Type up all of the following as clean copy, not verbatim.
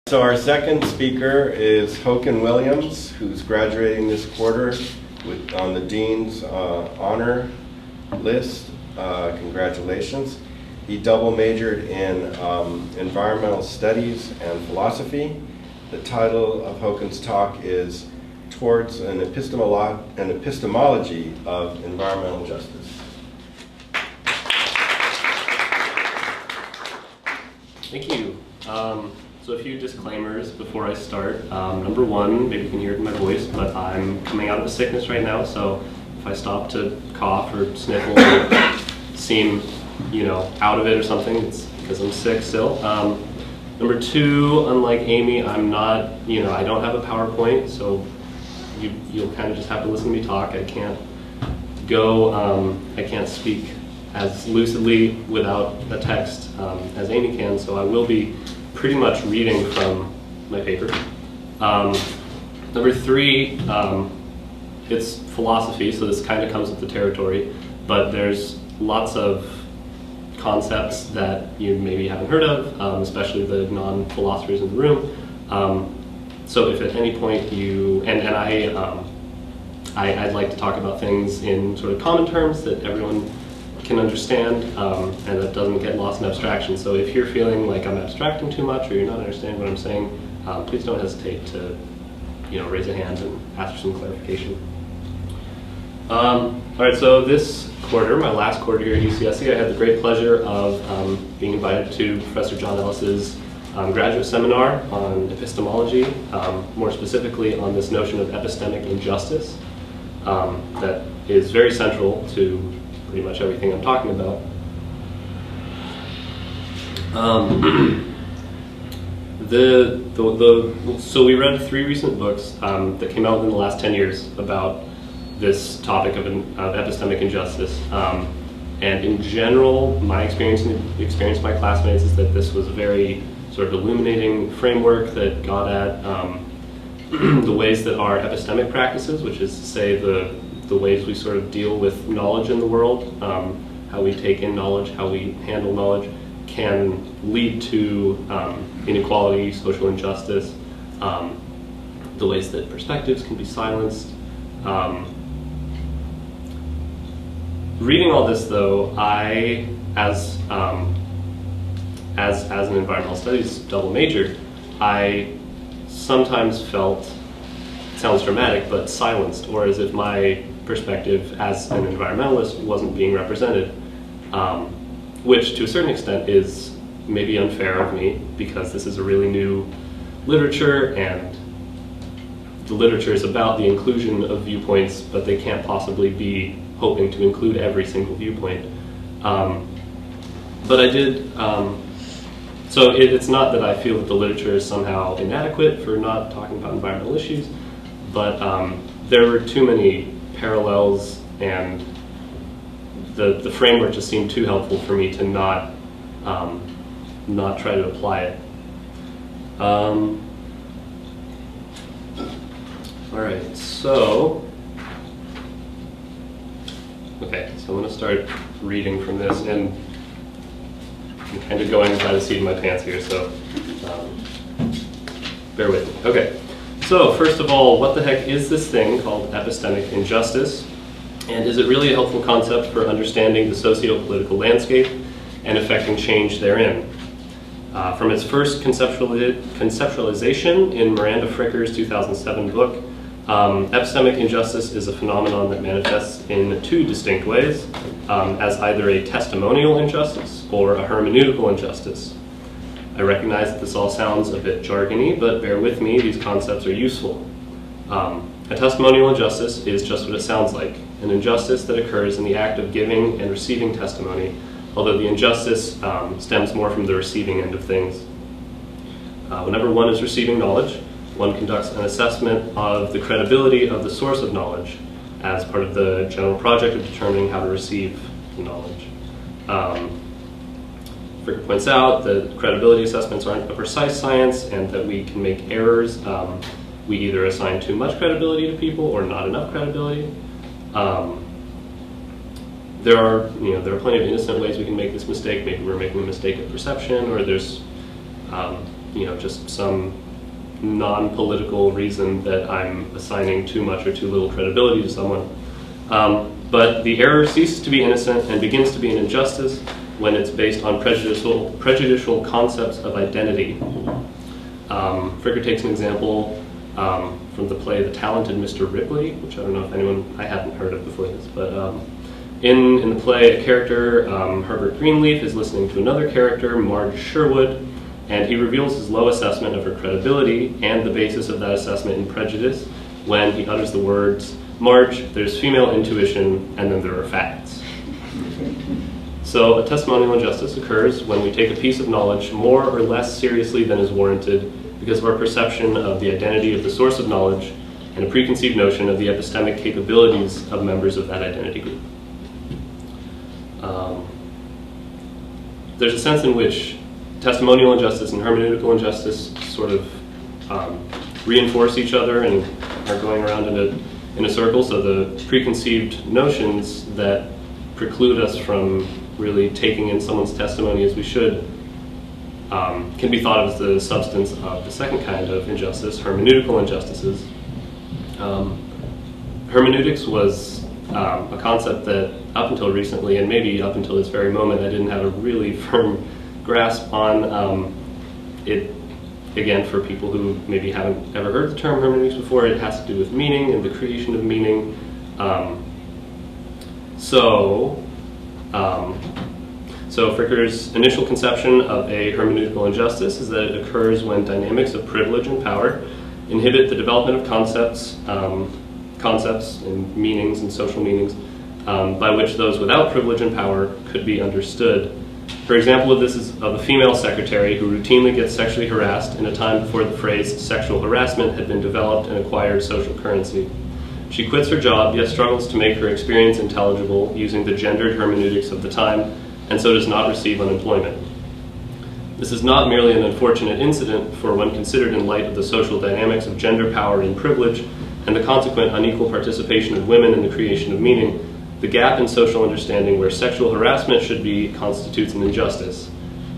So our second speaker is Hoken Williams, who's graduating this quarter on the Dean's honor list. Congratulations. He double majored in environmental studies and philosophy. The title of Hoken's talk is Towards an Epistemology of Environmental Justice. Thank you. So a few disclaimers before I start. Number one, maybe you can hear it in my voice, but I'm coming out of a sickness right now, so if I stop to cough or sniffle or seem, out of it or something, it's because I'm sick still. Number two, unlike Amy, I'm not, I don't have a PowerPoint, so you'll kind of just have to listen to me talk. I can't speak as lucidly without a text as Amy can, so I will be pretty much reading from my paper. Number three, it's philosophy, so this kind of comes with the territory, but there's lots of concepts that you maybe haven't heard of, especially the non-philosophers in the room. So if at any point I'd like to talk about things in sort of common terms that everyone can understand, and that doesn't get lost in abstraction. So if you're feeling like I'm abstracting too much or you're not understanding what I'm saying, please don't hesitate to raise a hand and ask for some clarification. All right, so this quarter, my last quarter here at UCSC, I had the great pleasure of being invited to Professor John Ellis's graduate seminar on epistemology, more specifically on this notion of epistemic injustice that is very central to pretty much everything I'm talking about. So we read three recent books that came out in the last 10 years about this topic of epistemic injustice. And in general, my experience and the experience of my classmates is that this was a very sort of illuminating framework that got at the ways that our epistemic practices, which is to say the ways we sort of deal with knowledge in the world, how we take in knowledge, how we handle knowledge, can lead to inequality, social injustice, the ways that perspectives can be silenced. Reading all this, though, I, as an environmental studies double major, I sometimes felt, it sounds dramatic, but silenced, or as if my perspective as an environmentalist wasn't being represented, which to a certain extent is maybe unfair of me, because this is a really new literature, and the literature is about the inclusion of viewpoints, but they can't possibly be hoping to include every single viewpoint. But I did, so it's not that I feel that the literature is somehow inadequate for not talking about environmental issues, but there were too many parallels, and the framework just seemed too helpful for me to not try to apply it. All right, so I'm going to start reading from this, and I'm kind of going by the seat of my pants here, so bear with me. Okay, so first of all, what the heck is this thing called epistemic injustice? And is it really a helpful concept for understanding the socio-political landscape and affecting change therein? From its first conceptualization in Miranda Fricker's 2007 book, epistemic injustice is a phenomenon that manifests in two distinct ways, as either a testimonial injustice or a hermeneutical injustice. I recognize that this all sounds a bit jargony, but bear with me, these concepts are useful. A testimonial injustice is just what it sounds like, an injustice that occurs in the act of giving and receiving testimony, although the injustice stems more from the receiving end of things. Whenever one is receiving knowledge, one conducts an assessment of the credibility of the source of knowledge as part of the general project of determining how to receive the knowledge. Frick points out that credibility assessments aren't a precise science and that we can make errors. We either assign too much credibility to people or not enough credibility. There are plenty of innocent ways we can make this mistake. Maybe we're making a mistake of perception, or there's just some non-political reason that I'm assigning too much or too little credibility to someone. But the error ceases to be innocent and begins to be an injustice when it's based on prejudicial concepts of identity. Fricker takes an example from the play The Talented Mr. Ripley, which I don't know if I hadn't heard of before this, but in the play, a character, Herbert Greenleaf, is listening to another character, Marge Sherwood, and he reveals his low assessment of her credibility and the basis of that assessment in prejudice when he utters the words, "Marge, there's female intuition, and then there are facts." So a testimonial injustice occurs when we take a piece of knowledge more or less seriously than is warranted because of our perception of the identity of the source of knowledge and a preconceived notion of the epistemic capabilities of members of that identity group. There's a sense in which testimonial injustice and hermeneutical injustice sort of reinforce each other and are going around in a circle. So the preconceived notions that preclude us from really taking in someone's testimony as we should can be thought of as the substance of the second kind of injustice, hermeneutical injustices. Hermeneutics was a concept that up until recently, and maybe up until this very moment, I didn't have a really firm grasp on. It, again, for people who maybe haven't ever heard the term hermeneutics before, it has to do with meaning and the creation of meaning. So Fricker's initial conception of a hermeneutical injustice is that it occurs when dynamics of privilege and power inhibit the development of concepts and meanings and social meanings by which those without privilege and power could be understood. For example of this is of a female secretary who routinely gets sexually harassed in a time before the phrase sexual harassment had been developed and acquired social currency. She quits her job, yet struggles to make her experience intelligible using the gendered hermeneutics of the time, and so does not receive unemployment. This is not merely an unfortunate incident, for when considered in light of the social dynamics of gender power and privilege, and the consequent unequal participation of women in the creation of meaning, the gap in social understanding where sexual harassment should be constitutes an injustice.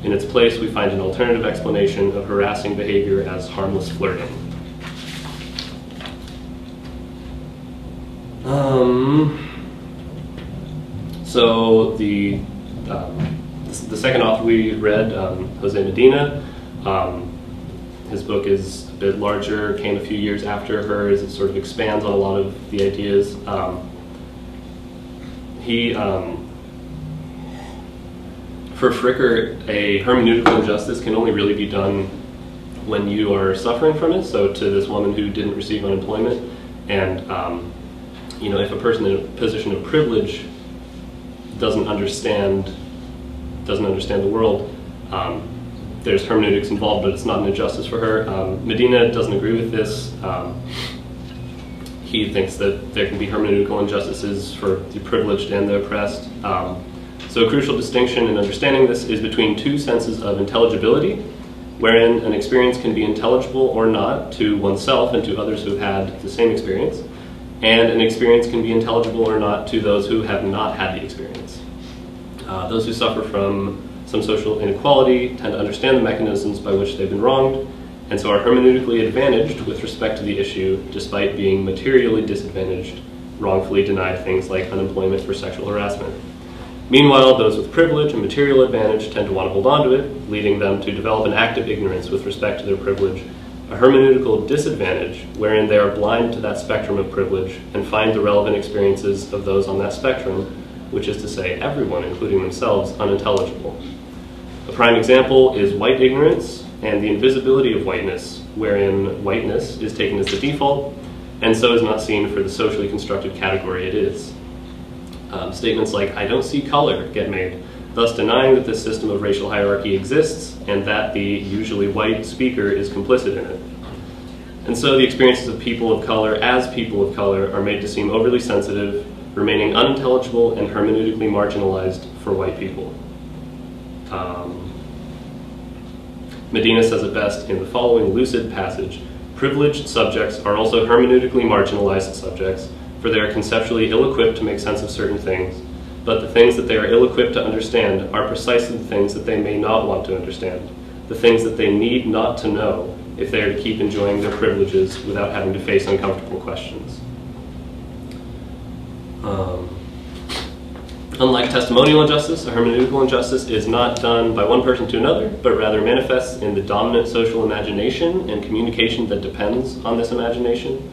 In its place, we find an alternative explanation of harassing behavior as harmless flirting. So the second author we read, Jose Medina, his book is a bit larger, came a few years after hers. It sort of expands on a lot of the ideas. For Fricker, a hermeneutical injustice can only really be done when you are suffering from it. So to this woman who didn't receive unemployment, and if a person in a position of privilege doesn't understand the world, there's hermeneutics involved, but it's not an injustice for her. Medina doesn't agree with this. He thinks that there can be hermeneutical injustices for the privileged and the oppressed. So a crucial distinction in understanding this is between two senses of intelligibility, wherein an experience can be intelligible or not to oneself and to others who have had the same experience, and an experience can be intelligible or not to those who have not had the experience. Those who suffer from some social inequality tend to understand the mechanisms by which they've been wronged, and so are hermeneutically advantaged with respect to the issue, despite being materially disadvantaged, wrongfully denied things like unemployment for sexual harassment. Meanwhile, those with privilege and material advantage tend to want to hold on to it, leading them to develop an active ignorance with respect to their privilege, a hermeneutical disadvantage wherein they are blind to that spectrum of privilege and find the relevant experiences of those on that spectrum, which is to say everyone, including themselves, unintelligible. A prime example is white ignorance and the invisibility of whiteness, wherein whiteness is taken as the default and so is not seen for the socially constructed category it is. Statements like, "I don't see color," get made, thus denying that this system of racial hierarchy exists and that the usually white speaker is complicit in it. And so the experiences of people of color as people of color are made to seem overly sensitive, remaining unintelligible and hermeneutically marginalized for white people. Medina says it best in the following lucid passage: "Privileged subjects are also hermeneutically marginalized subjects, for they are conceptually ill-equipped to make sense of certain things, but the things that they are ill-equipped to understand are precisely the things that they may not want to understand. the things that they need not to know if they are to keep enjoying their privileges without having to face uncomfortable questions. Unlike testimonial injustice, a hermeneutical injustice is not done by one person to another, but rather manifests in the dominant social imagination and communication that depends on this imagination.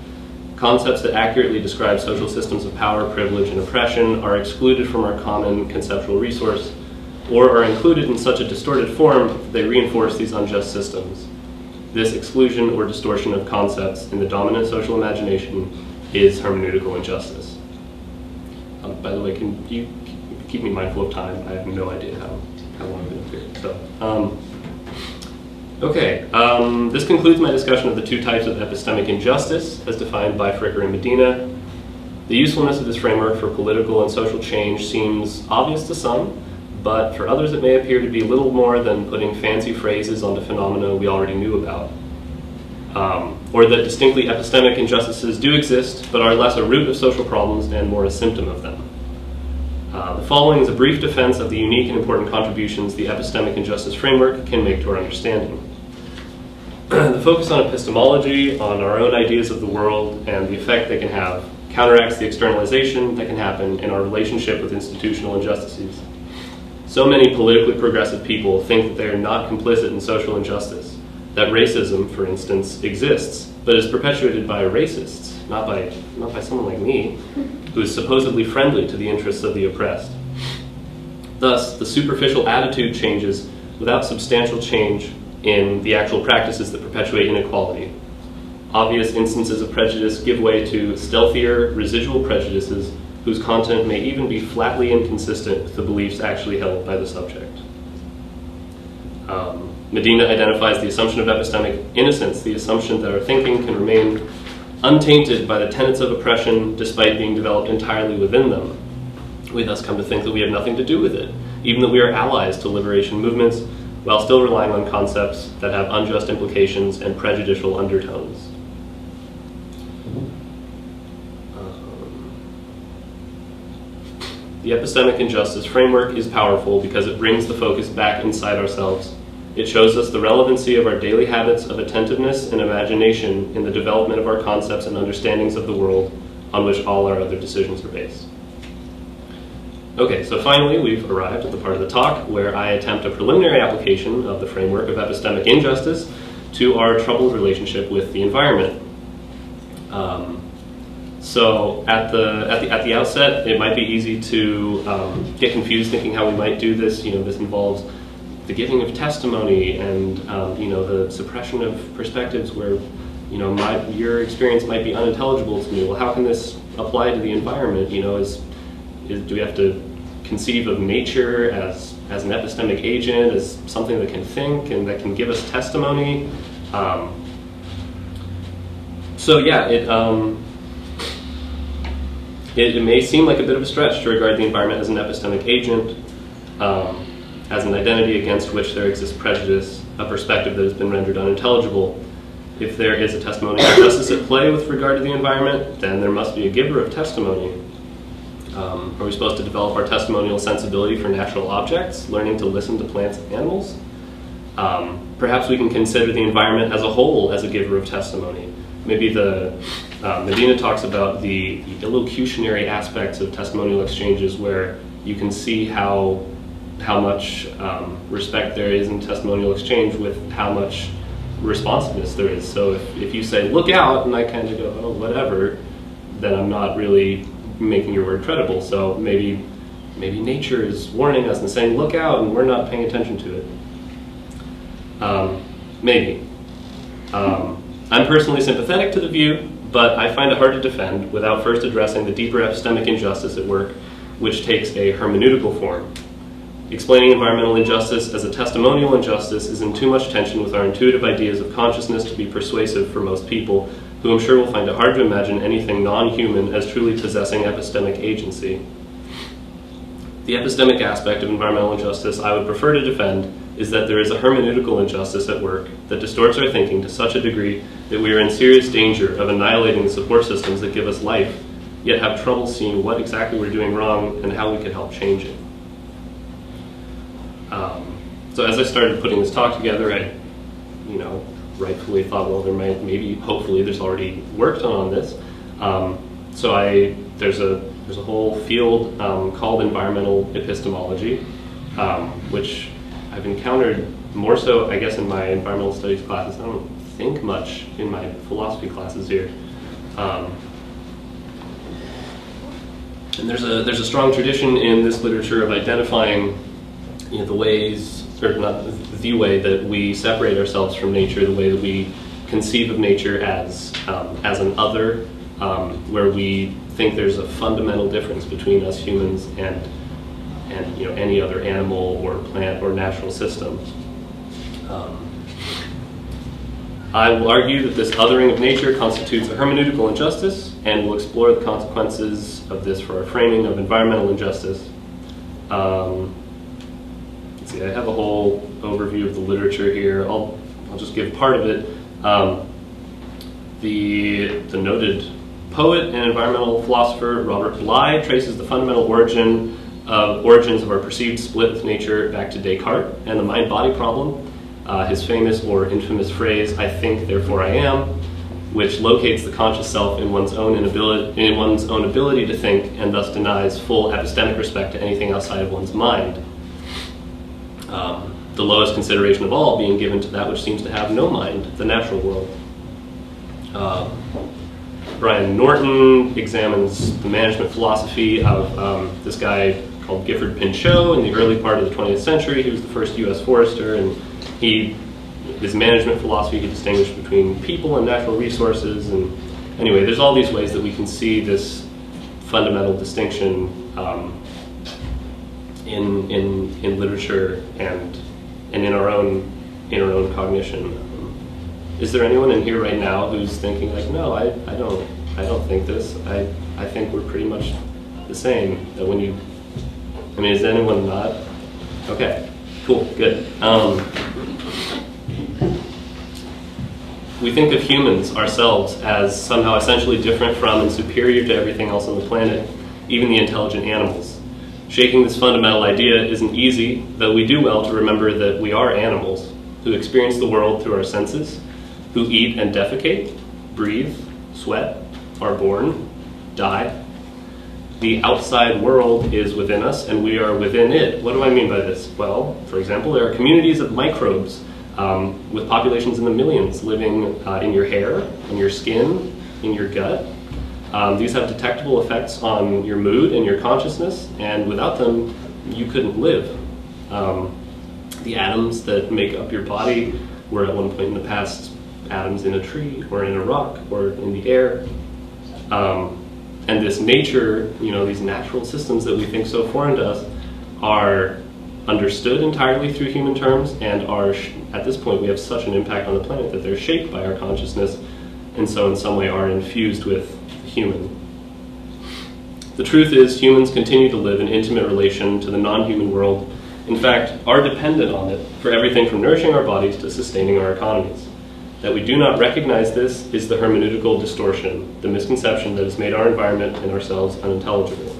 Concepts that accurately describe social systems of power, privilege, and oppression are excluded from our common conceptual resource, or are included in such a distorted form that they reinforce these unjust systems. This exclusion or distortion of concepts in the dominant social imagination is hermeneutical injustice. By the way, can you keep me mindful of time? I have no idea how long I've been up here. So, this concludes my discussion of the two types of epistemic injustice as defined by Fricker and Medina. The usefulness of this framework for political and social change seems obvious to some, but for others it may appear to be little more than putting fancy phrases onto phenomena we already knew about. Or that distinctly epistemic injustices do exist, but are less a root of social problems and more a symptom of them. The following is a brief defense of the unique and important contributions the epistemic injustice framework can make to our understanding. The focus on epistemology, on our own ideas of the world, and the effect they can have, counteracts the externalization that can happen in our relationship with institutional injustices. So many politically progressive people think that they are not complicit in social injustice, that racism, for instance, exists, but is perpetuated by racists, not by someone like me, who is supposedly friendly to the interests of the oppressed. Thus, the superficial attitude changes without substantial change in the actual practices that perpetuate inequality. Obvious instances of prejudice give way to stealthier, residual prejudices whose content may even be flatly inconsistent with the beliefs actually held by the subject. Medina identifies the assumption of epistemic innocence, the assumption that our thinking can remain untainted by the tenets of oppression despite being developed entirely within them. We thus come to think that we have nothing to do with it, even that we are allies to liberation movements, while still relying on concepts that have unjust implications and prejudicial undertones. The epistemic injustice framework is powerful because it brings the focus back inside ourselves. It shows us the relevancy of our daily habits of attentiveness and imagination in the development of our concepts and understandings of the world on which all our other decisions are based. Okay, so finally we've arrived at the part of the talk where I attempt a preliminary application of the framework of epistemic injustice to our troubled relationship with the environment. So at the outset, it might be easy to get confused thinking how we might do this. This involves the giving of testimony and the suppression of perspectives where your experience might be unintelligible to me. Well, how can this apply to the environment? Do we have to conceive of nature as an epistemic agent, as something that can think and that can give us testimony? It may seem like a bit of a stretch to regard the environment as an epistemic agent, as an identity against which there exists prejudice, a perspective that has been rendered unintelligible. If there is a testimonial justice at play with regard to the environment, then there must be a giver of testimony. Are we supposed to develop our testimonial sensibility for natural objects, learning to listen to plants and animals? Perhaps we can consider the environment as a whole as a giver of testimony. Maybe Medina talks about the illocutionary aspects of testimonial exchanges where you can see how much respect there is in testimonial exchange with how much responsiveness there is. So if you say, look out, and I kind of go, oh, whatever, then I'm not really making your word credible. So maybe nature is warning us and saying, look out, and we're not paying attention to it. Maybe. I'm personally sympathetic to the view, but I find it hard to defend without first addressing the deeper epistemic injustice at work, which takes a hermeneutical form. Explaining environmental injustice as a testimonial injustice is in too much tension with our intuitive ideas of consciousness to be persuasive for most people, who I'm sure will find it hard to imagine anything non-human as truly possessing epistemic agency. The epistemic aspect of environmental injustice I would prefer to defend is that there is a hermeneutical injustice at work that distorts our thinking to such a degree that we are in serious danger of annihilating the support systems that give us life, yet have trouble seeing what exactly we're doing wrong and how we could help change it. So as I started putting this talk together, I, rightfully thought, well, hopefully there's already work done on this. There's a whole field called environmental epistemology, which I've encountered more so, I guess, in my environmental studies classes. I don't think much in my philosophy classes here. And there's a strong tradition in this literature of identifying, the ways, or not the way that we separate ourselves from nature, the way that we conceive of nature as an other, where we think there's a fundamental difference between us humans and any other animal or plant or natural system. I will argue that this othering of nature constitutes a hermeneutical injustice, and will explore the consequences of this for our framing of environmental injustice. Let's see, I have a whole overview of the literature here. I'll just give part of it. The noted poet and environmental philosopher Robert Bly traces the fundamental origins of our perceived split with nature back to Descartes and the mind-body problem. His famous or infamous phrase, "I think, therefore I am," which locates the conscious self in one's own ability to think, and thus denies full epistemic respect to anything outside of one's mind. The lowest consideration of all being given to that which seems to have no mind, the natural world. Brian Norton examines the management philosophy of this guy called Gifford Pinchot in the early part of the 20th century. He was the first U.S. forester, and his management philosophy, he distinguished between people and natural resources. And anyway, there's all these ways that we can see this fundamental distinction in literature and in our own cognition. Is there anyone in here right now who's thinking like, no, I don't think this. I think we're pretty much the same. That when you, is anyone not? Okay, cool, good. We think of humans ourselves as somehow essentially different from and superior to everything else on the planet, even the intelligent animals. Shaking this fundamental idea isn't easy, though we do well to remember that we are animals who experience the world through our senses, who eat and defecate, breathe, sweat, are born, die. The outside world is within us, and we are within it. What do I mean by this? Well, for example, there are communities of microbes with populations in the millions living in your hair, in your skin, in your gut. These have detectable effects on your mood and your consciousness, and without them, you couldn't live. The atoms that make up your body were at one point in the past atoms in a tree, or in a rock, or in the air. And this nature, these natural systems that we think so foreign to us, are understood entirely through human terms, and are, at this point, we have such an impact on the planet that they're shaped by our consciousness, and so in some way are infused with the human. The truth is, humans continue to live in intimate relation to the non-human world, in fact, are dependent on it for everything from nourishing our bodies to sustaining our economies. That we do not recognize this is the hermeneutical distortion, the misconception that has made our environment and ourselves unintelligible.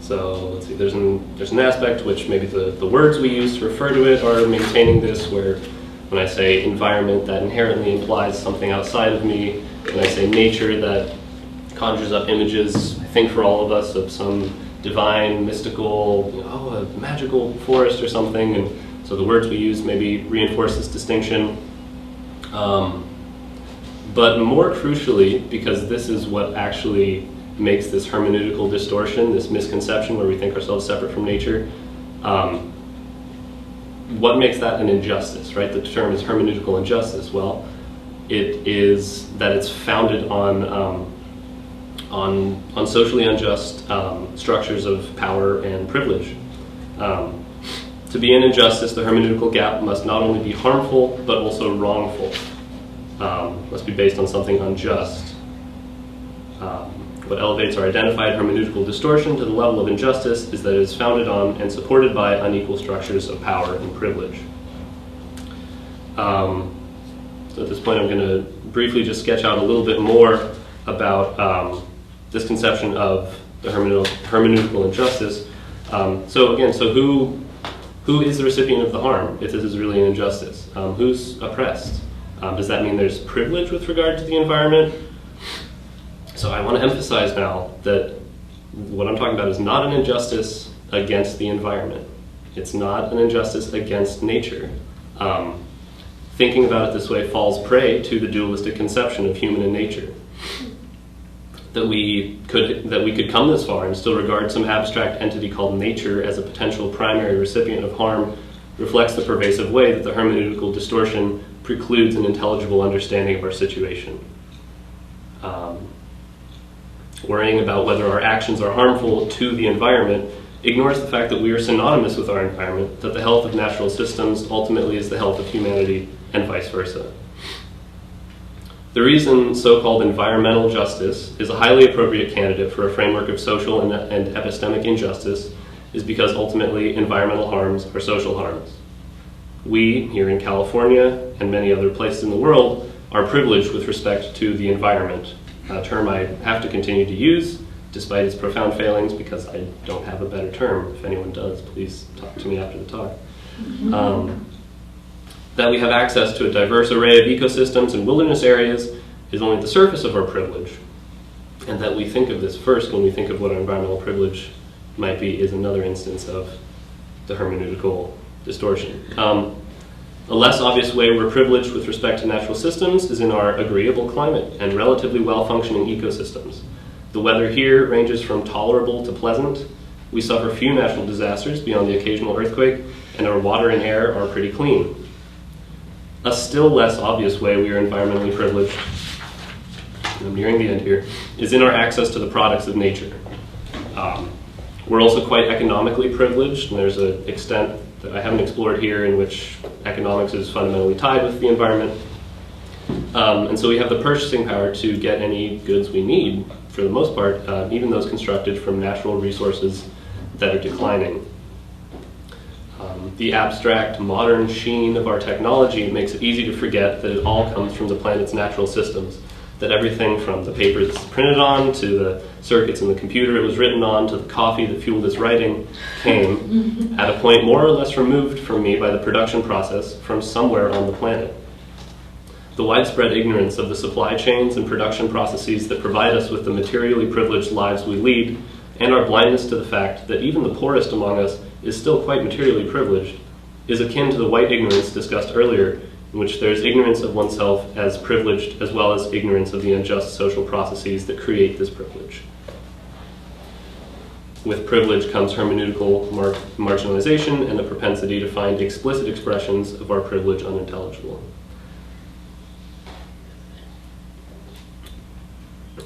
So let's see, there's an aspect which maybe the words we use to refer to it are maintaining this, where when I say environment, that inherently implies something outside of me. When I say nature, that conjures up images, I think for all of us, of some divine, mystical, a magical forest or something, and so the words we use maybe reinforce this distinction. But more crucially, because this is what actually makes this hermeneutical distortion, this misconception where we think ourselves separate from nature, what makes that an injustice, right? The term is hermeneutical injustice. Well, it is that it's founded on socially unjust structures of power and privilege. To be an injustice, the hermeneutical gap must not only be harmful, but also wrongful. Must be based on something unjust. What elevates our identified hermeneutical distortion to the level of injustice is that it is founded on and supported by unequal structures of power and privilege. So at this point, I'm going to briefly just sketch out a little bit more about this conception of the hermeneutical injustice. So who is the recipient of the harm if this is really an injustice? Who's oppressed? Does that mean there's privilege with regard to the environment? So I want to emphasize now that what I'm talking about is not an injustice against the environment. It's not an injustice against nature. Thinking about it this way falls prey to the dualistic conception of human and nature. That we could come this far and still regard some abstract entity called nature as a potential primary recipient of harm reflects the pervasive way that the hermeneutical distortion precludes an intelligible understanding of our situation. Worrying about whether our actions are harmful to the environment ignores the fact that we are synonymous with our environment, that the health of natural systems ultimately is the health of humanity, and vice versa. The reason so-called environmental justice is a highly appropriate candidate for a framework of social and epistemic injustice is because ultimately environmental harms are social harms. We, here in California and many other places in the world, are privileged with respect to the environment, a term I have to continue to use despite its profound failings because I don't have a better term. If anyone does, please talk to me after the talk. That we have access to a diverse array of ecosystems and wilderness areas is only the surface of our privilege. And that we think of this first when we think of what our environmental privilege might be is another instance of the hermeneutical distortion. A less obvious way we're privileged with respect to natural systems is in our agreeable climate and relatively well-functioning ecosystems. The weather here ranges from tolerable to pleasant. We suffer few natural disasters beyond the occasional earthquake, and our water and air are pretty clean. A still less obvious way we are environmentally privileged, and I'm nearing the end here, is in our access to the products of nature. We're also quite economically privileged, and there's an extent that I haven't explored here in which economics is fundamentally tied with the environment. And so we have the purchasing power to get any goods we need, for the most part, even those constructed from natural resources that are declining. The abstract, modern sheen of our technology makes it easy to forget that it all comes from the planet's natural systems, that everything from the paper it's printed on, to the circuits in the computer it was written on, to the coffee that fueled its writing, came at a point more or less removed from me by the production process from somewhere on the planet. The widespread ignorance of the supply chains and production processes that provide us with the materially privileged lives we lead, and our blindness to the fact that even the poorest among us is still quite materially privileged, is akin to the white ignorance discussed earlier, in which there is ignorance of oneself as privileged as well as ignorance of the unjust social processes that create this privilege. With privilege comes hermeneutical marginalization and the propensity to find explicit expressions of our privilege unintelligible.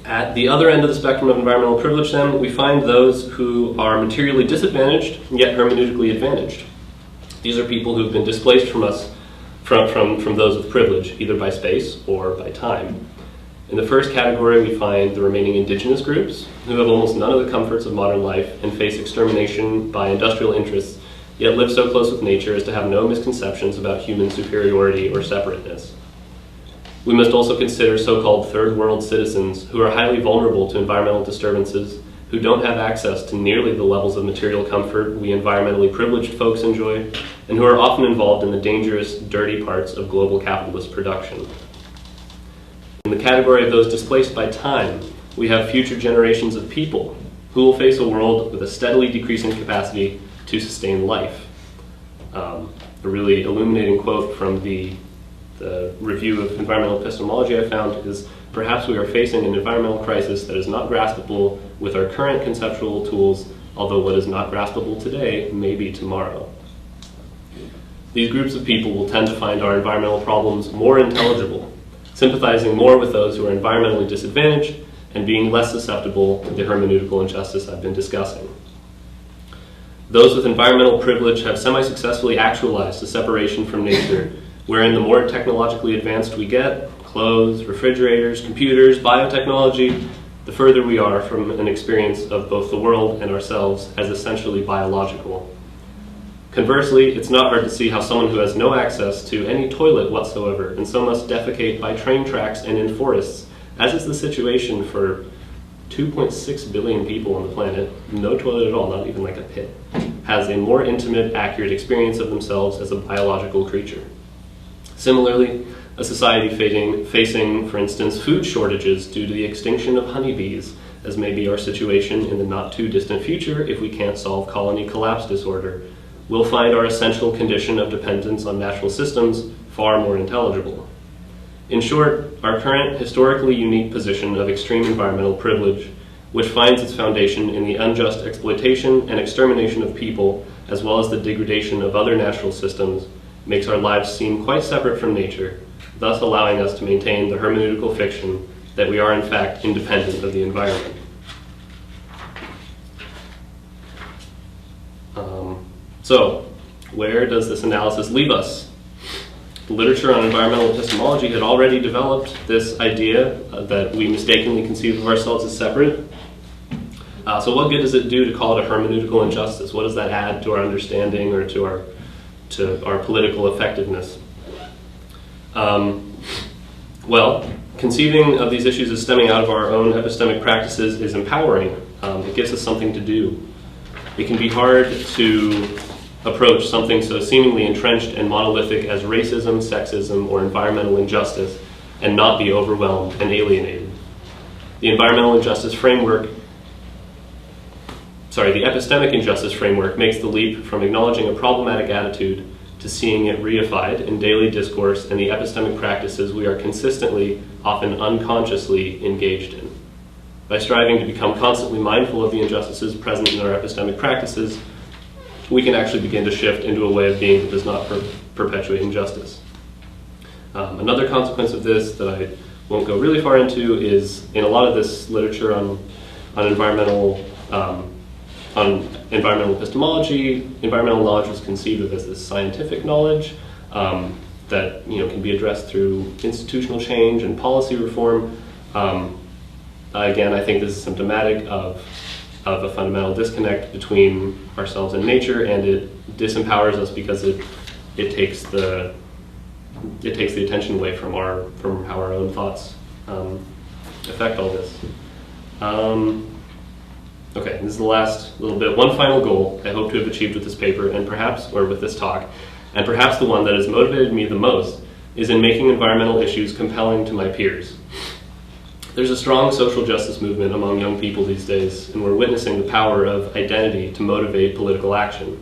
At the other end of the spectrum of environmental privilege, then, we find those who are materially disadvantaged, yet hermeneutically advantaged. These are people who've been displaced from us, from those with privilege, either by space or by time. In the first category, we find the remaining indigenous groups, who have almost none of the comforts of modern life and face extermination by industrial interests, yet live so close with nature as to have no misconceptions about human superiority or separateness. We must also consider so-called third world citizens who are highly vulnerable to environmental disturbances, who don't have access to nearly the levels of material comfort we environmentally privileged folks enjoy, and who are often involved in the dangerous, dirty parts of global capitalist production. In the category of those displaced by time, we have future generations of people who will face a world with a steadily decreasing capacity to sustain life. A really illuminating quote from the review of environmental epistemology I found is, "Perhaps we are facing an environmental crisis that is not graspable with our current conceptual tools, although what is not graspable today may be tomorrow." These groups of people will tend to find our environmental problems more intelligible, sympathizing more with those who are environmentally disadvantaged and being less susceptible to the hermeneutical injustice I've been discussing. Those with environmental privilege have semi-successfully actualized the separation from nature, wherein the more technologically advanced we get, clothes, refrigerators, computers, biotechnology, the further we are from an experience of both the world and ourselves as essentially biological. Conversely, it's not hard to see how someone who has no access to any toilet whatsoever and so must defecate by train tracks and in forests, as is the situation for 2.6 billion people on the planet, no toilet at all, not even like a pit, has a more intimate, accurate experience of themselves as a biological creature. Similarly, a society facing, for instance, food shortages due to the extinction of honeybees, as may be our situation in the not-too-distant future if we can't solve colony collapse disorder, will find our essential condition of dependence on natural systems far more intelligible. In short, our current historically unique position of extreme environmental privilege, which finds its foundation in the unjust exploitation and extermination of people, as well as the degradation of other natural systems, makes our lives seem quite separate from nature, thus allowing us to maintain the hermeneutical fiction that we are in fact independent of the environment. So, where does this analysis leave us? The literature on environmental epistemology had already developed this idea that we mistakenly conceive of ourselves as separate. So what good does it do to call it a hermeneutical injustice? What does that add to our understanding or to our political effectiveness? Well, conceiving of these issues as stemming out of our own epistemic practices is empowering. It gives us something to do. It can be hard to approach something so seemingly entrenched and monolithic as racism, sexism, or environmental injustice and not be overwhelmed and alienated. The epistemic injustice framework makes the leap from acknowledging a problematic attitude to seeing it reified in daily discourse and the epistemic practices we are consistently, often unconsciously, engaged in. By striving to become constantly mindful of the injustices present in our epistemic practices, we can actually begin to shift into a way of being that does not perpetuate injustice. Another consequence of this that I won't go really far into is in a lot of this literature on environmental epistemology, environmental knowledge was conceived of as this scientific knowledge that can be addressed through institutional change and policy reform. Again, I think this is symptomatic of a fundamental disconnect between ourselves and nature, and it disempowers us because it takes the attention away from how our own thoughts affect all this. Okay, this is the last little bit. One final goal I hope to have achieved with this paper, or with this talk, and perhaps the one that has motivated me the most, is in making environmental issues compelling to my peers. There's a strong social justice movement among young people these days, and we're witnessing the power of identity to motivate political action.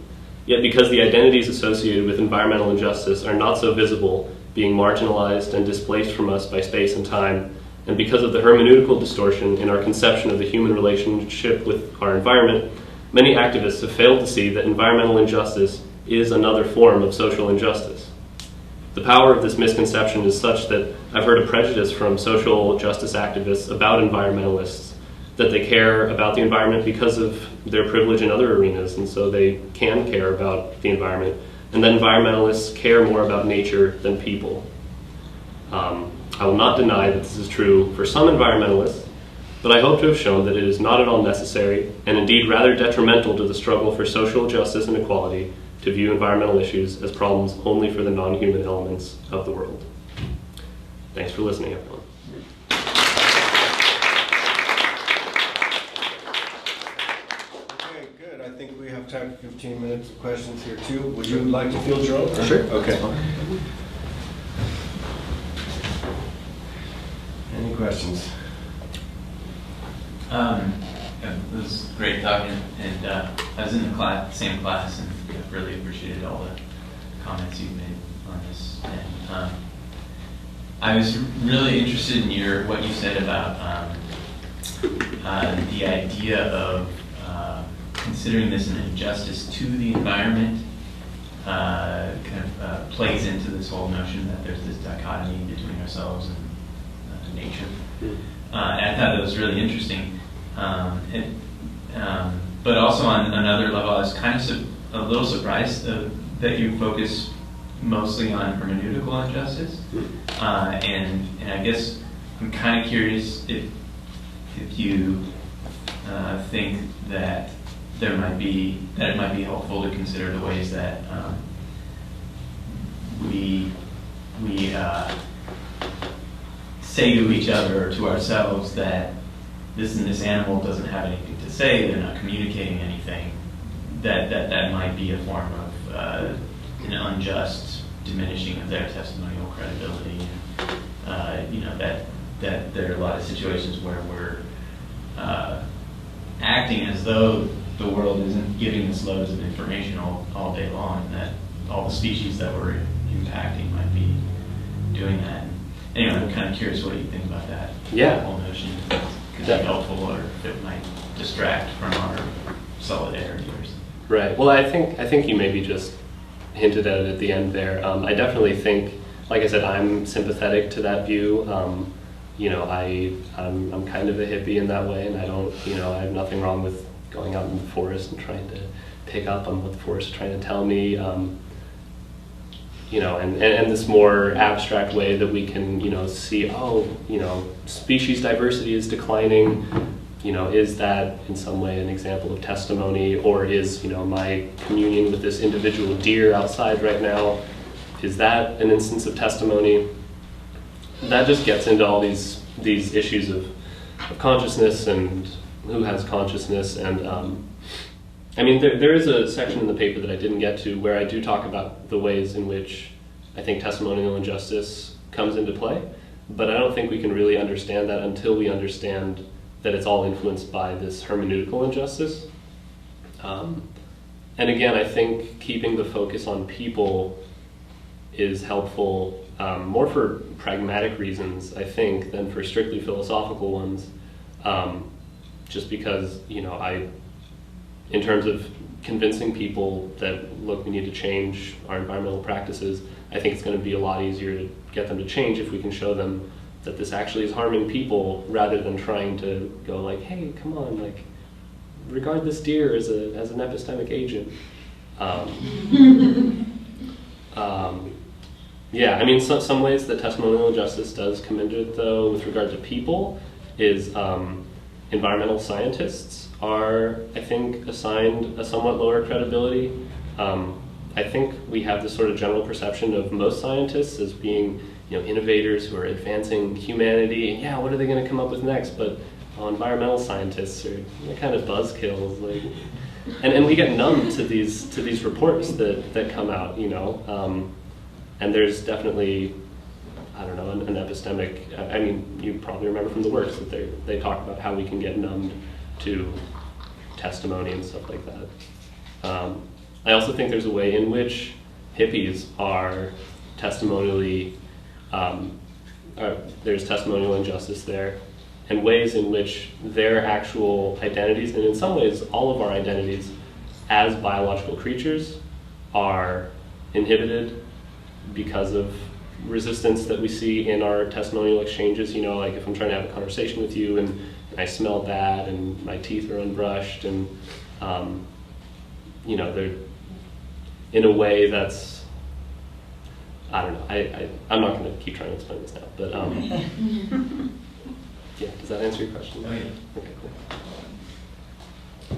Yet because the identities associated with environmental injustice are not so visible, being marginalized and displaced from us by space and time, and because of the hermeneutical distortion in our conception of the human relationship with our environment, many activists have failed to see that environmental injustice is another form of social injustice. The power of this misconception is such that I've heard a prejudice from social justice activists about environmentalists, that they care about the environment because of their privilege in other arenas, and so they can care about the environment, and that environmentalists care more about nature than people. I will not deny that this is true for some environmentalists, but I hope to have shown that it is not at all necessary, and indeed rather detrimental to the struggle for social justice and equality, to view environmental issues as problems only for the non-human elements of the world. Thanks for listening, everyone. Okay, good. I think we have time for 15 minutes of questions here too. Would you like to field your own? Sure. Okay. Any questions? It was great talking, and I was in the same class, and really appreciated all the comments you made on this. And I was really interested in what you said about the idea of considering this an injustice to the environment. Plays into this whole notion that there's this dichotomy between ourselves and nature. I thought that was really interesting. But also on another level, I was kind of a little surprised that you focus mostly on hermeneutical injustice. And I guess I'm kind of curious if you think that it might be helpful to consider the ways that we say to each other or to ourselves that this animal doesn't have anything to say, they're not communicating anything, that might be a form of an unjust diminishing of their testimonial credibility. That there are a lot of situations where we're acting as though the world isn't giving us loads of information all day long, and that all the species that we're impacting might be doing that. Anyway, I'm kind of curious what you think about that. Yeah. Whole notion could be helpful, or if it might distract from our solidarity or something. Right. Well, I think you maybe just hinted at it at the end there. I definitely think, like I said, I'm sympathetic to that view. I'm kind of a hippie in that way, and I have nothing wrong with going out in the forest and trying to pick up on what the forest is trying to tell me. And this more abstract way that we can, see, species diversity is declining. Is that in some way an example of testimony, or is, my communion with this individual deer outside right now, is that an instance of testimony? That just gets into all these issues of consciousness and who has consciousness. And there is a section in the paper that I didn't get to where I do talk about the ways in which I think testimonial injustice comes into play, but I don't think we can really understand that until we understand that it's all influenced by this hermeneutical injustice. And again, I think keeping the focus on people is helpful more for pragmatic reasons, I think, than for strictly philosophical ones. Just because, in terms of convincing people that, look, we need to change our environmental practices, I think it's going to be a lot easier to get them to change if we can show them that this actually is harming people, rather than trying to go like, hey, come on, like, regard this deer as an epistemic agent. Some ways that testimonial injustice does come into it, though, with regard to people, is environmental scientists are, I think, assigned a somewhat lower credibility. I think we have this sort of general perception of most scientists as being, innovators who are advancing humanity. And yeah, what are they going to come up with next? But environmental scientists are kind of buzzkills, like, and we get numb to these reports that come out, and there's definitely, I don't know, an epistemic. You probably remember from the works that they talk about how we can get numbed to testimony and stuff like that. I also think there's a way in which hippies are testimonially, there's testimonial injustice there, and ways in which their actual identities, and in some ways all of our identities as biological creatures, are inhibited because of resistance that we see in our testimonial exchanges. Like if I'm trying to have a conversation with you and I smell bad and my teeth are unbrushed, and they're in a way that's, I don't know, I'm not going to keep trying to explain this now, but yeah, does that answer your question? Oh, yeah. Okay, cool.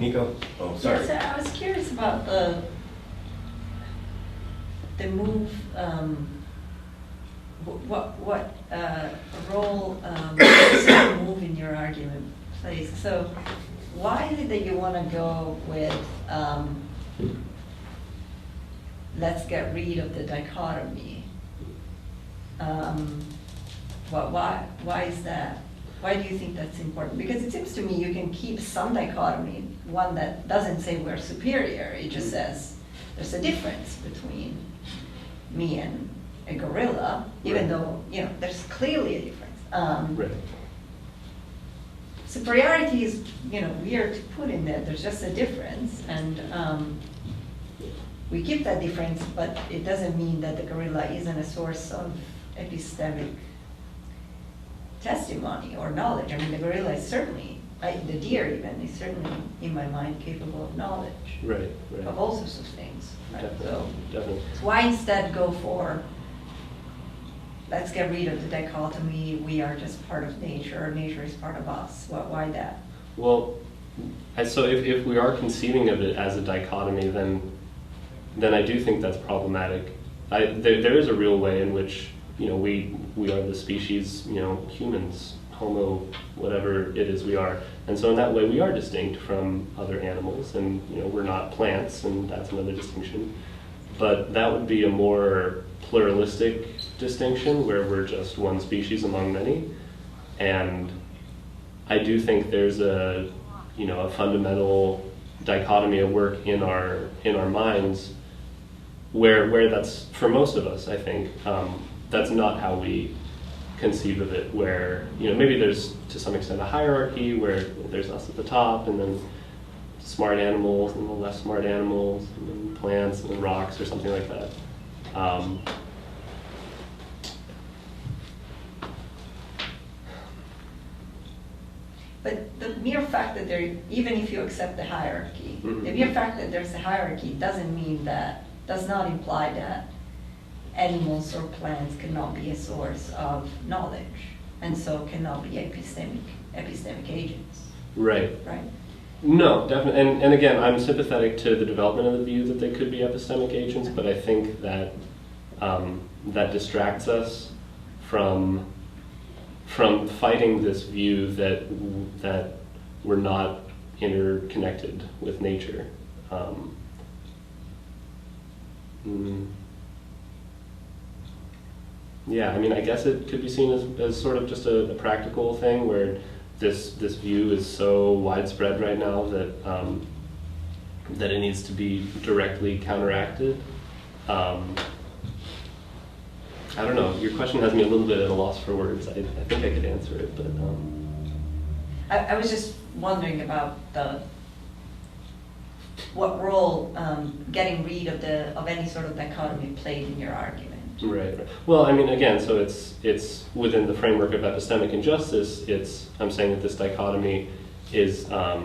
Nico? Oh, sorry. Yes, I was curious about the move. What role does the move in your argument plays? So, why is it that you want to go with let's get rid of the dichotomy? Why is that? Why do you think that's important? Because it seems to me you can keep some dichotomy, one that doesn't say we're superior. It just says there's a difference between me and a gorilla, even though there's clearly a difference. Right. Superiority is weird to put in there. There's just a difference, and we keep that difference, but it doesn't mean that the gorilla isn't a source of epistemic testimony or knowledge. The gorilla is certainly, the deer even, is certainly, in my mind, capable of knowledge. Right. Of all sorts of things. Right? Definitely. So why instead go for, let's get rid of the dichotomy, we are just part of nature, nature is part of us. Why that? Well, so if we are conceiving of it as a dichotomy, then I do think that's problematic. There is a real way in which we are the species, humans, Homo, whatever it is we are. And so in that way, we are distinct from other animals, and we're not plants, and that's another distinction. But that would be a more pluralistic distinction, where we're just one species among many. And I do think there's a fundamental dichotomy at work in our minds, where that's, for most of us, I think, that's not how we conceive of it, where maybe there's to some extent a hierarchy where there's us at the top, and then smart animals and the less smart animals, and then plants and then rocks or something like that. But the mere fact that even if you accept the hierarchy, Mm-hmm. the mere fact that there's a hierarchy does not imply that animals or plants cannot be a source of knowledge, and so cannot be epistemic agents, Right. right? No, definitely. And again, I'm sympathetic to the development of the view that they could be epistemic agents, but I think that that distracts us from fighting this view that we're not interconnected with nature. Yeah, I mean, I guess it could be seen as sort of just a practical thing, where this view is so widespread right now that it needs to be directly counteracted. I don't know. Your question has me a little bit at a loss for words. I think I could answer it, but I was just wondering about what role getting rid of any sort of dichotomy played in your argument. Right. Well, I mean, again, so it's within the framework of epistemic injustice. I'm saying that this dichotomy is a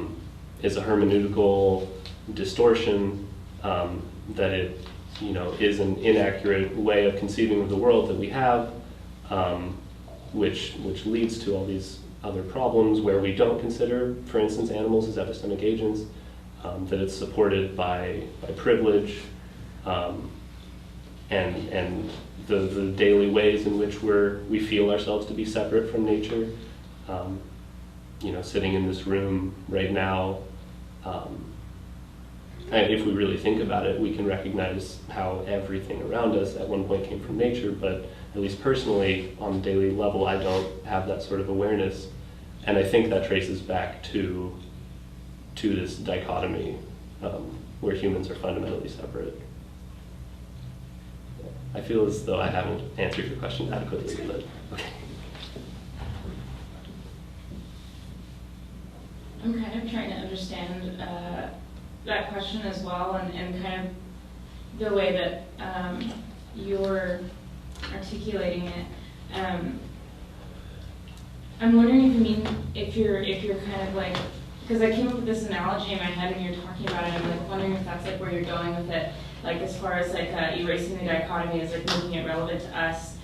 hermeneutical distortion, that it is an inaccurate way of conceiving of the world that we have, which leads to all these other problems where we don't consider, for instance, animals as epistemic agents, that it's supported by privilege, and the daily ways in which we feel ourselves to be separate from nature. Sitting in this room right now, and if we really think about it, we can recognize how everything around us at one point came from nature, but at least personally, on a daily level, I don't have that sort of awareness. And I think that traces back to this dichotomy, where humans are fundamentally separate. I feel as though I haven't answered your question adequately, but okay. I'm kind of trying to understand that question as well, and kind of the way that you're articulating it. I'm wondering if you're kind of like, because I came up with this analogy in my head and you're talking about it, I'm like wondering if that's like where you're going with it, like as far as like erasing the dichotomy is like making it relevant to us.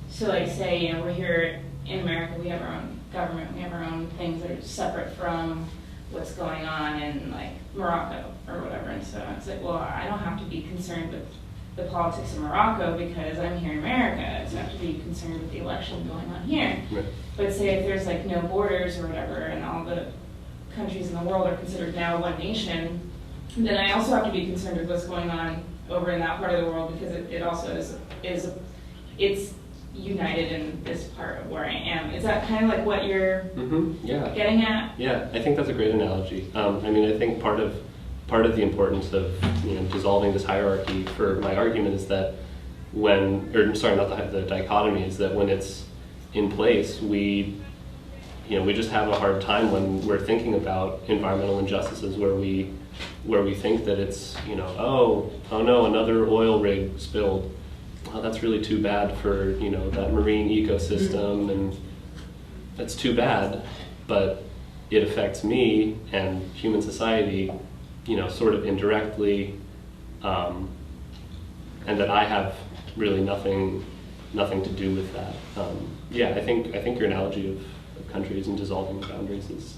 So like say, we're here in America, we have our own government, we have our own things that are separate from what's going on in like Morocco or whatever, and so it's like, well, I don't have to be concerned with the politics of Morocco because I'm here in America, so I have to be concerned with the election going on here. Right. But say if there's like no borders or whatever, and all the countries in the world are considered now one nation, then I also have to be concerned with what's going on over in that part of the world, because it also it's united in this part of where I am. Is that kind of like what you're getting at? Yeah, I think that's a great analogy. I think part of the importance of dissolving this hierarchy for my argument is that the dichotomy is that when it's in place, we just have a hard time when we're thinking about environmental injustices where we think that it's oh no, another oil rig spilled. Oh, that's really too bad for that marine ecosystem, and that's too bad, but it affects me and human society sort of indirectly, and that I have really nothing to do with that. I think your analogy of countries and dissolving boundaries is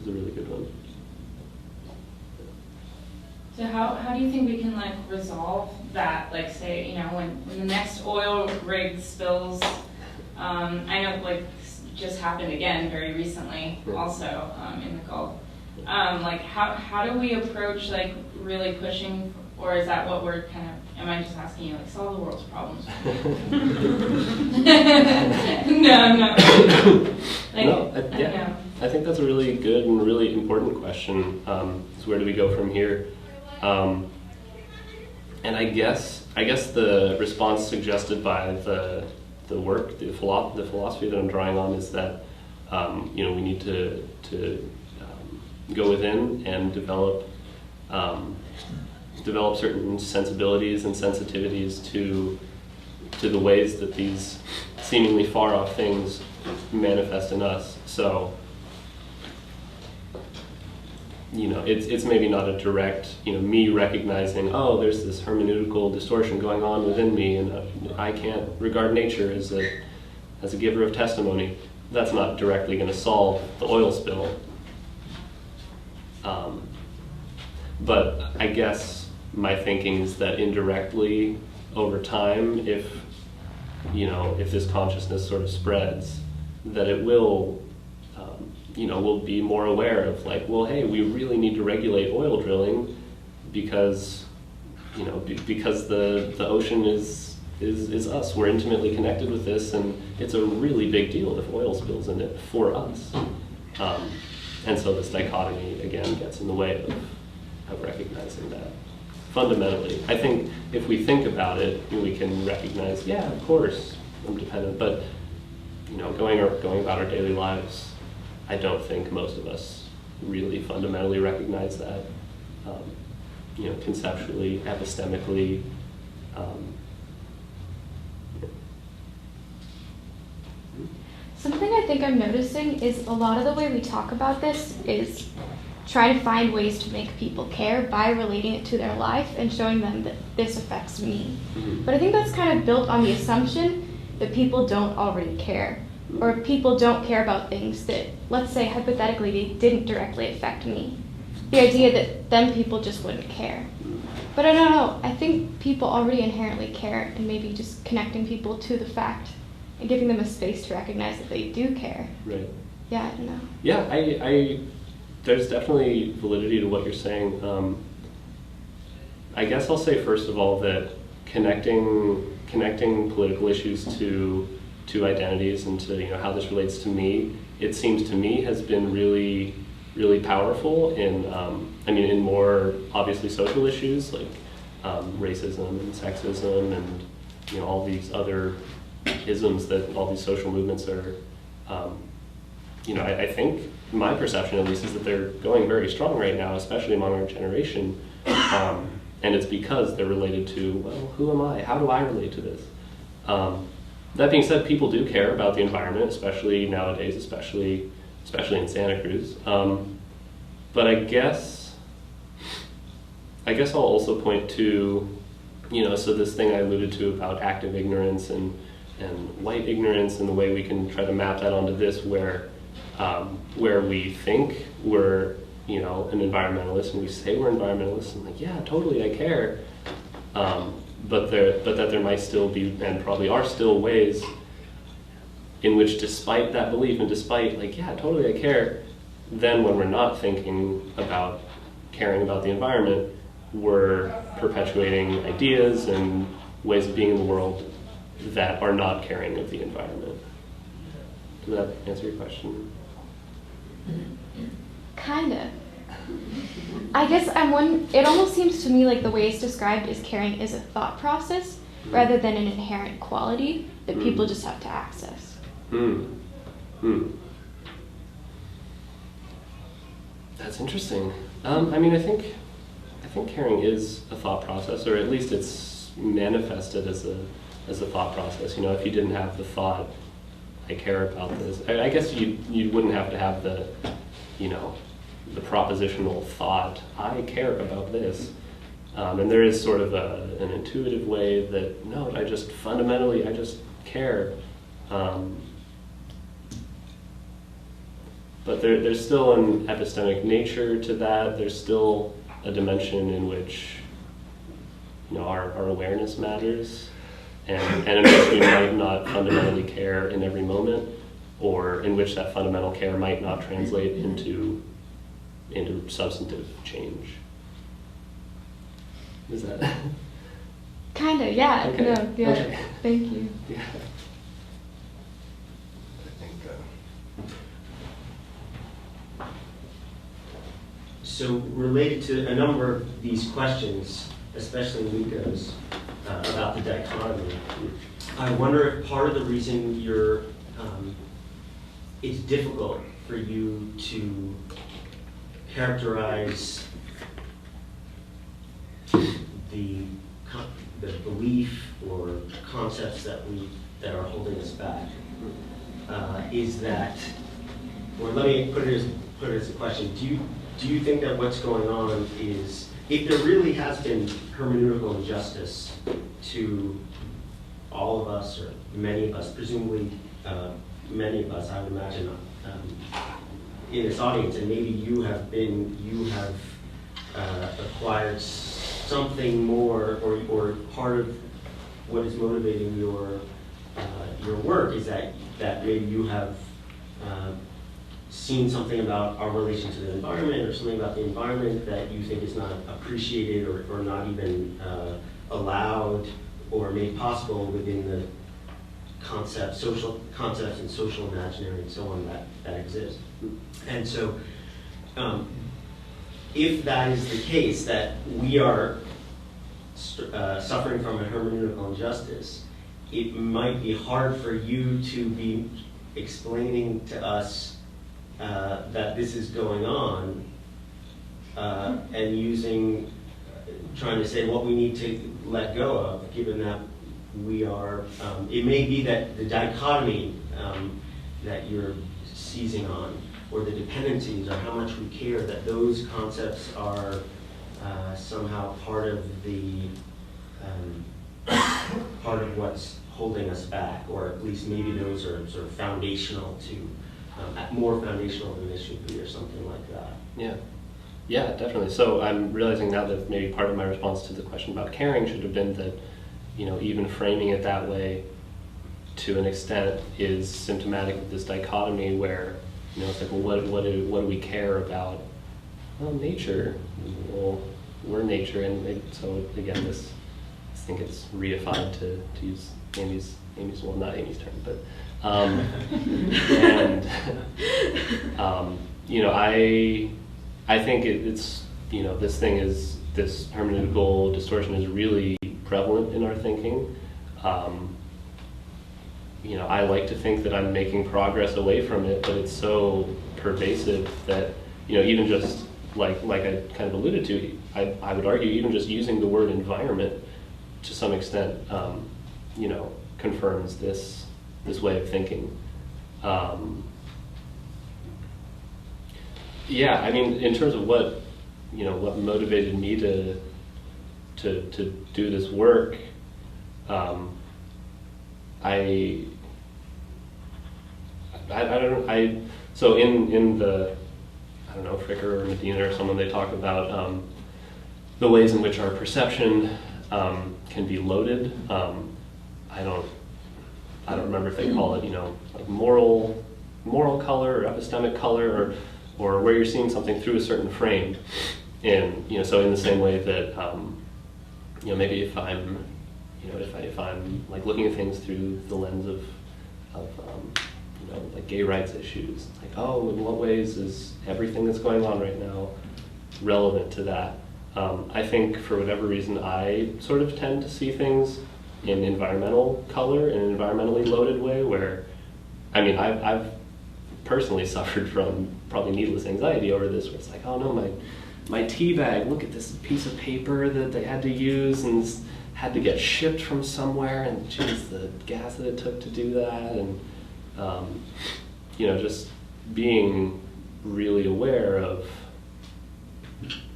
a really good one. So how do you think we can like resolve that? Like say, when the next oil rig spills I know like just happened again very recently also in the Gulf. Like how do we approach like really pushing, or is that what we're kind of, am I just asking you like solve the world's problems? No. Like, No, yeah. I think that's a really good and really important question. Is where do we go from here? And I guess the response suggested by the work, the philosophy that I'm drawing on is that we need to go within and develop certain sensibilities and sensitivities to the ways that these seemingly far off things manifest in us. So, it's maybe not a direct, me recognizing, oh, there's this hermeneutical distortion going on within me, and I can't regard nature as a giver of testimony. That's not directly going to solve the oil spill. But I guess my thinking is that indirectly, over time, if this consciousness sort of spreads, that it will, we'll be more aware of like, well, hey, we really need to regulate oil drilling because, because the ocean is us. We're intimately connected with this, and it's a really big deal if oil spills in it for us. And so this dichotomy, again, gets in the way of recognizing that. Fundamentally, I think if we think about it, we can recognize, yeah, of course, I'm dependent, but going about our daily lives, I don't think most of us really fundamentally recognize that, conceptually, epistemically. Something I think I'm noticing is a lot of the way we talk about this is try to find ways to make people care by relating it to their life and showing them that this affects me. But I think that's kind of built on the assumption that people don't already care, or people don't care about things that, let's say hypothetically, they didn't directly affect me. The idea that then people just wouldn't care. But I don't know, I think people already inherently care, and maybe just connecting people to the fact and giving them a space to recognize that they do care. Right. Yeah, I don't know. Yeah, I there's definitely validity to what you're saying. I guess I'll say first of all that connecting political issues to identities and to how this relates to me, it seems to me has been really, really powerful in in more obviously social issues like racism and sexism and all these other isms that all these social movements are. I think my perception at least is that they're going very strong right now, especially among our generation, and it's because they're related to, well, who am I? How do I relate to this? That being said, people do care about the environment, especially nowadays, especially in Santa Cruz. But I guess I'll also point to, so this thing I alluded to about active ignorance and white ignorance, and the way we can try to map that onto this, where we think we're an environmentalist and we say we're environmentalists and like, yeah, totally, I care. But that there might still be, and probably are still, ways in which, despite that belief and despite like, yeah, totally I care, then when we're not thinking about caring about the environment, we're perpetuating ideas and ways of being in the world that are not caring of the environment. Does that answer your question? Kinda. I guess it almost seems to me like the way it's described is caring is a thought process rather than an inherent quality that people just have to access. That's interesting. I think caring is a thought process, or at least it's manifested as a thought process. If you didn't have the thought, I care about this, I guess you wouldn't have to have the propositional thought, I care about this. And there is sort of an intuitive way that, no, I just care. But there's still an epistemic nature to that. There's still a dimension in which our awareness matters. and in which we might not fundamentally care in every moment, or in which that fundamental care might not translate into substantive change. Is that? Kinda, yeah. Okay. No, yeah. Okay. Thank you. Yeah. I think, So related to a number of these questions, especially Nico's, about the dichotomy, I wonder if part of the reason it's difficult for you to characterize the belief or concepts that are holding us back is that, or let me put it as a question: do you think that what's going on is, if there really has been hermeneutical injustice to all of us, or many of us, presumably many of us, I would imagine, in this audience, and maybe you have acquired something more, or part of what is motivating your work is that maybe you have seen something about our relation to the environment, or something about the environment that you think is not appreciated, or not even allowed or made possible within the social concepts and social imaginary and so on that exist. And so if that is the case, that we are suffering from a hermeneutical injustice, it might be hard for you to be explaining to us that this is going on, and trying to say what we need to let go of, given that we are, it may be that the dichotomy that you're seizing on, or the dependencies, or how much we care, that those concepts are somehow part of what's holding us back, or at least maybe those are sort of foundational to, more foundational than they should be, or something like that. Yeah, definitely. So I'm realizing now that maybe part of my response to the question about caring should have been that, even framing it that way to an extent is symptomatic of this dichotomy where, it's like, well, what do we care about? Well, nature. Well, we're nature, and so again, I think it's reified to use Amy's, well, not Amy's term, but, I think it's, this hermeneutical distortion is really prevalent in our thinking. I like to think that I'm making progress away from it, but it's so pervasive that, even just like I kind of alluded to, I would argue even just using the word environment to some extent, confirms this way of thinking. In terms of what motivated me to do this work, so in the, Fricker or Medina or someone, they talk about the ways in which our perception can be loaded. I don't remember if they call it, like moral color or epistemic color, or where you're seeing something through a certain frame. And so in the same way that maybe if I'm like looking at things through the lens of like gay rights issues, like, oh, in what ways is everything that's going on right now relevant to that? I think for whatever reason I sort of tend to see things in environmental color, in an environmentally loaded way, where I've personally suffered from probably needless anxiety over this, where it's like, oh no, my tea bag, look at this piece of paper that they had to use and had to get shipped from somewhere, and geez, the gas that it took to do that, and just being really aware of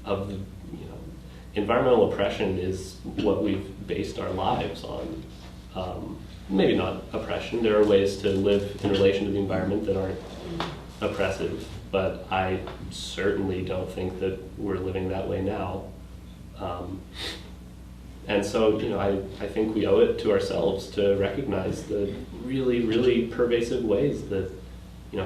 the, environmental oppression is what we've based our lives on. Maybe not oppression. There are ways to live in relation to the environment that aren't oppressive, but I certainly don't think that we're living that way now. And so, I think we owe it to ourselves to recognize the really, really pervasive ways that,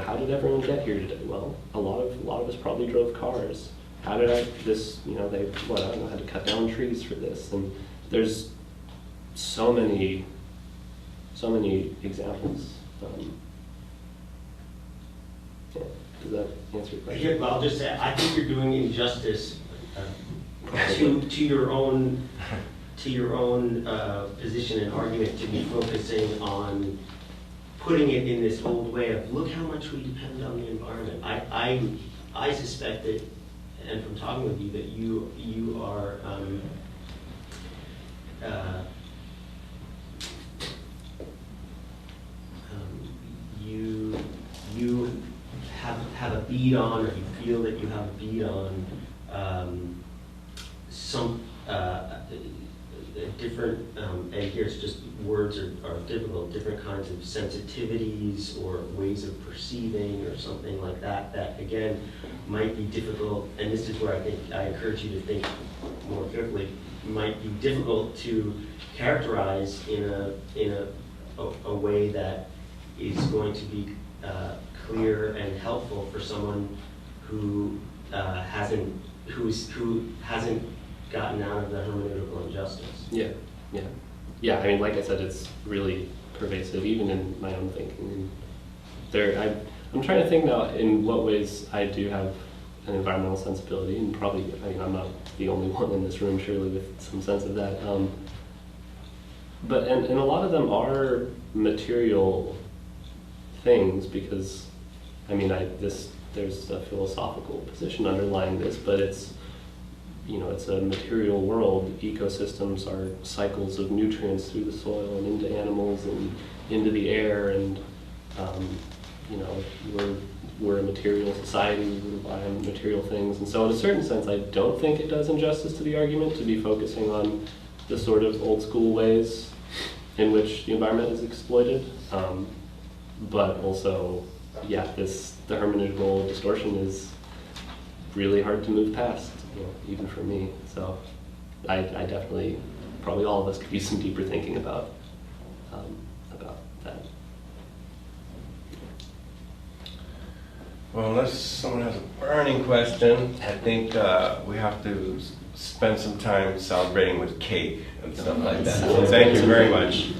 how did everyone get here today? Well, a lot of us probably drove cars. How did they, I don't know, had to cut down trees for this. And there's so many examples. Yeah. Does that answer your question? Here, well, I'll just say, I think you're doing injustice to your own position and argument to be focusing on putting it in this old way of look how much we depend on the environment. I suspect that, and from talking with you, that you are you have a bead on, or you feel that you have a bead on some different, and here's just words are difficult, different kinds of sensitivities or ways of perceiving or something like that, that again might be difficult, and this is where I think I encourage you to think more carefully, might be difficult to characterize in a way that is going to be clear and helpful for someone who hasn't gotten out of the hermeneutical injustice. Yeah. I mean, like I said, it's really pervasive, even in my own thinking. And I'm trying to think now in what ways I do have an environmental sensibility, and probably, I'm not the only one in this room, surely, with some sense of that. But a lot of them are material things, because, there's a philosophical position underlying this, but it's a material world. Ecosystems are cycles of nutrients through the soil and into animals and into the air, and we're a material society. We rely on material things, and so in a certain sense, I don't think it does injustice to the argument to be focusing on the sort of old school ways in which the environment is exploited. But also, the hermeneutical distortion is really hard to move past, even for me. So I definitely, probably all of us could use some deeper thinking about that. Well, unless someone has a burning question, I think we have to spend some time celebrating with cake and stuff like that. So thank you very much.